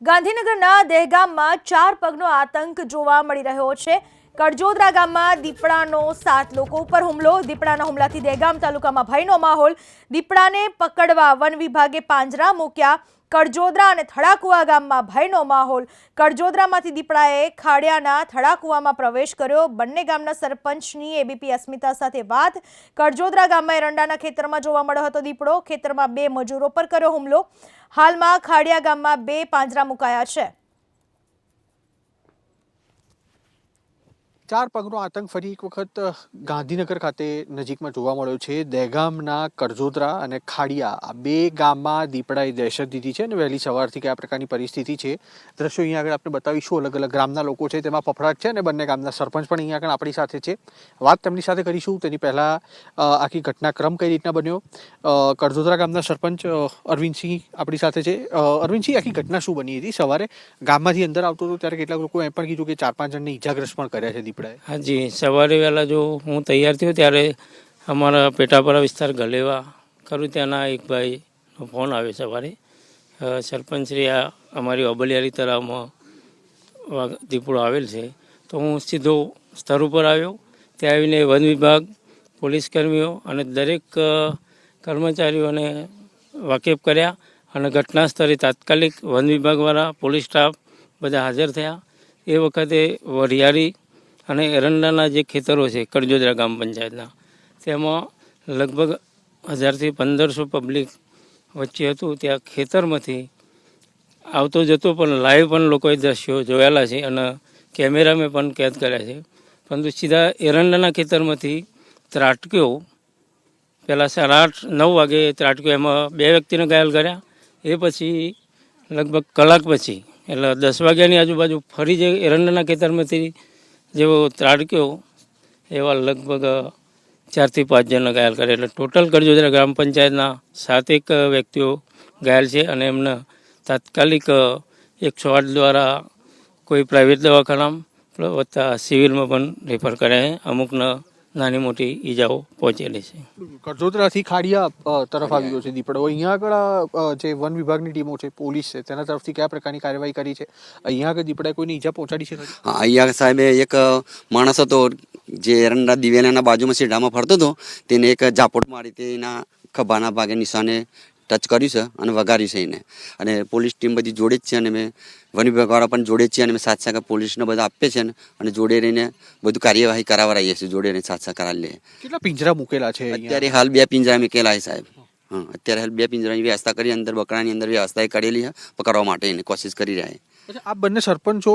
ગાંધીનગરના દહેગામમાં 4 પગનો આતંક જોવા મળી રહ્યો છે। કડજોદરા ગામમાં દીપડાનો 7 લોકો ઉપર હુમલો। દીપડાના હુમલાથી દહેગામ તાલુકામાં ભયનો માહોલ। દીપડાને પકડવા વન વિભાગે પાંજરા મૂક્યા। કડજોદરા અને થડાકુવા ગામમાં ભયનો માહોલ। કડજોદરામાંથી દીપડાએ ખાડિયાના થડાકુવામાં પ્રવેશ કર્યો। બંને ગામના સરપંચની એબીપી અસ્મિતા સાથે વાત। કડજોદરા ગામમાં એરંડાના ખેતરમાં જોવા મળ્યો હતો દીપડો। ખેતરમાં 2 મજૂરો પર કર્યો હુમલો। હાલમાં ખાડિયા ગામમાં 2 પાંજરા મુકાયા છે। 4 પગનો આતંક ફરી એક વખત ગાંધીનગર ખાતે નજીકમાં જોવા મળ્યો છે। દહેગામના કડજોદરા અને ખાડિયા આ 2 ગામમાં દીપડાએ દહેશત દીધી છે અને વહેલી સવારથી કયા પ્રકારની પરિસ્થિતિ છે દ્રશ્યો અહીંયા આગળ આપણે બતાવીશું। અલગ અલગ ગામના લોકો છે તેમાં ફફડાટ છે અને બંને ગામના સરપંચ પણ અહીંયા આગળ આપણી સાથે છે। વાત તેમની સાથે કરીશું। તેની પહેલાં આખી ઘટનાક્રમ કઈ રીતના બન્યો। કડજોદરા ગામના સરપંચ અરવિંદસિંહ આપણી સાથે છે। અરવિંદસિંહ, આખી ઘટના શું બની હતી? સવારે ગામમાંથી અંદર આવતો હતો ત્યારે કેટલાક લોકો એમ પણ કીધું કે 4-5 જણને ઈજાગ્રસ્ત પણ કર્યા છે। हाँ जी, सवारे वहेला जो हूँ तैयार थयो त्यारे अमारा पेटापरा विस्तार गलेवा करूँ त्याना एक भाईनो फोन आव्यो सवारे। सरपंचश्री आ अमारी ओबलियारी तलावमां દીપડો આવેલ છે તો હું સીધો સ્થળ ઉપર આવ્યો। ત્યાં આવીને વન વિભાગ, પોલીસ કર્મીઓ અને દરેક કર્મચારીઓને વાકેફ કર્યા અને ઘટના સ્થળે તાત્કાલિક વન વિભાગવાળા, પોલીસ સ્ટાફ બધા હાજર થયા। એ વખતે વરિયાળી અને એરંડાના જે ખેતરો છે કડજોદરા ગામ પંચાયતના તેમાં લગભગ 1000થી 1500 પબ્લિક વચ્ચે હતું। ત્યાં ખેતરમાંથી આવતો જતો પણ લાઈવ પણ લોકોએ દ્રશ્યો જોયેલા છે અને કેમેરામાં પણ કેદ કર્યા છે। પરંતુ સીધા એરંડાના ખેતરમાંથી ત્રાટક્યો પહેલાં 8:30-9 વાગે ત્રાટક્યો। એમાં 2 વ્યક્તિને ઘાયલ કર્યા। એ પછી લગભગ કલાક પછી એટલે 10 વાગ્યાની આજુબાજુ ફરી જે એરંડાના ખેતરમાંથી જેવો ત્રાટક્યો એવા લગભગ 4થી 5 જણને ઘાયલ કર્યા। એટલે ટોટલ કડજોદરા ગ્રામ પંચાયતના 7 વ્યક્તિઓ ઘાયલ છે અને એમને તાત્કાલિક 108 દ્વારા કોઈ પ્રાઇવેટ દવાખાના વત્તા સિવિલમાં પણ રેફર કર્યા છે। અમુકને નાની મોટી ઈજાઓ પહોંચેલી છે। કડજોદરાથી ખાડિયા તરફ આવ્યો છે દીપડો। અહીંયા આગળ જે વન વિભાગની ટીમો છે, પોલીસ છે, તેના તરફથી કયા પ્રકારની કાર્યવાહી કરી છે? અહીંયા આગળ દીપડાએ કોઈની ઈજા પહોંચાડી છે? હા, અહીંયા સાહેબ એક માણસ હતો જે એરંડા દિવેલાના બાજુમાં સીડામાં ફરતો હતો, તેને એક ઝાપટ મારી તેના ખભાના ભાગે નિશાને ટચ કર્યું છે અને વગાડ્યું છે એને। અને પોલીસ ટીમ બધી જોડે જ છે અને મેં વન વિભાગવાળા પણ જોડે જ છે અને મેં સાથે પોલીસને બધા આપીએ છીએ અને જોડે રહીને બધું કાર્યવાહી કરાવડાવીએ છીએ। જોડે રહીને સાથે કરાવી લઈએ। કેટલા પિંજરા મૂકેલા છે? અત્યારે હાલ 2 પિંજરા મૂકેલા છે સાહેબ। હા, અત્યારે હાલ 2 પિંજરાની વ્યવસ્થા કરી, અંદર બકરાની અંદર વ્યવસ્થા કરેલી છે, પકડવા માટે એની કોશિશ કરી રહ્યા છે। આ બંને સરપંચો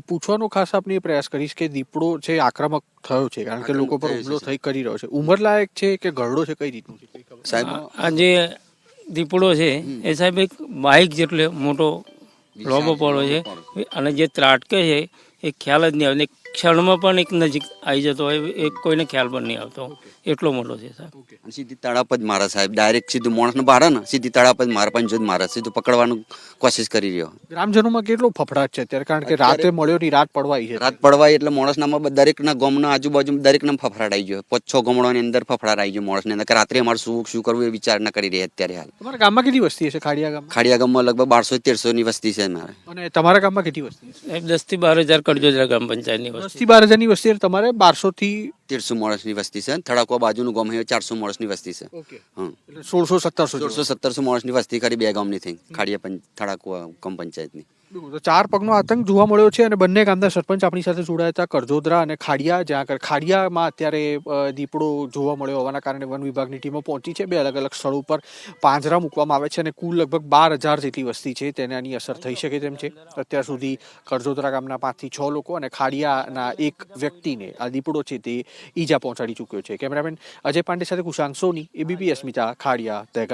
પૂછવાનો ખાસ આપણે એ પ્રયાસ કરીશ કે દીપડો છે આક્રમક થયો છે કારણ કે લોકો પર હુમલો થઈ કરી રહ્યો છે, ઉંમરલાયક છે કે ઘરડો છે, કઈ રીતનું છે સાહેબ? આ જે દીપડો છે એ સાહેબ એક બાઇક જેટલો મોટો લોબો પડો છે અને જે ત્રાટકે છે એ ખ્યાલ જ નહીં આવે। ક્ષણમાં પણ એક નજીક આવી જતો હોય એ કોઈને ખ્યાલ પણ નહીં આવતો, એટલો મોટો છે સાહેબ। સીધી તળાપ જ મારે સાહેબ, ડાયરેક્ટ સીધું માણસને બાળે ને સીધી તળાપ જ મારે, પંજો જ મારે, સીધું પકડવાનું કોશિશ કરી રહ્યો। ગ્રામજનોમાં કેટલો ફફડાટ છે અત્યારે કારણ કે રાતે મળ્યો ની રાત પડવાઈ છે? રાત પડવાય એટલે માણસનામાં દરેકના ગામના આજુબાજુ દરેકને ફફડાટ આવી ગયો। 5-6 ગામડાની અંદર ફફડાટ આવી ગયો માણસની અંદર કે રાત્રે અમારે શું કરવું એ વિચાર ના કરી રહ્યા અત્યારે હાલ। તમારા ગામમાં કેટલી વસ્તી છે? ખાડિયા ગામમાં? ખાડિયા ગામમાં લગભગ 1200-1300 ની વસ્તી છે મારે। અને તમારા ગામમાં કેટલી વસ્તી છે? 10થી 12 હજાર કડજોદરા ગ્રામ પંચાયતની 10 થી 12 હજારની વસ્તી, તમારે 1200 થી 1300 માણસની વસ્તી છે। થડાકવા બાજુનું ગામ છે 400 માણસની વસ્તી છે। હા, 1600-1700 માણસની વસ્તી ખરી 2 ગામની થઈ, ખાડિયા થડાકવા ગામ પંચાયતની। 4 પગનો આતંક જોવા મળ્યો છે અને બંને ગામના સરપંચ આપણી સાથે જોડાયા હતા, કડજોદરા અને ખાડિયા। જ્યાં આગળ ખાડિયામાં અત્યારે દીપડો જોવા મળ્યો હોવાના કારણે વન વિભાગની ટીમો પહોંચી છે। 2 અલગ અલગ સ્થળો પર પાંજરા મૂકવામાં આવે છે અને કુલ લગભગ 12000 જેટલી વસ્તી છે તેને આની અસર થઈ શકે તેમ છે। અત્યાર સુધી કડજોદરા ગામના 5 થી 6 લોકો અને ખાડિયાના 1 વ્યક્તિને આ દીપડો છે તે ઈજા પહોંચાડી ચૂક્યો છે। કેમેરામેન અજય પાંડે સાથે કુશાંગ સોની, એબીપી અસ્મિતા, ખાડિયા, દહેગામ।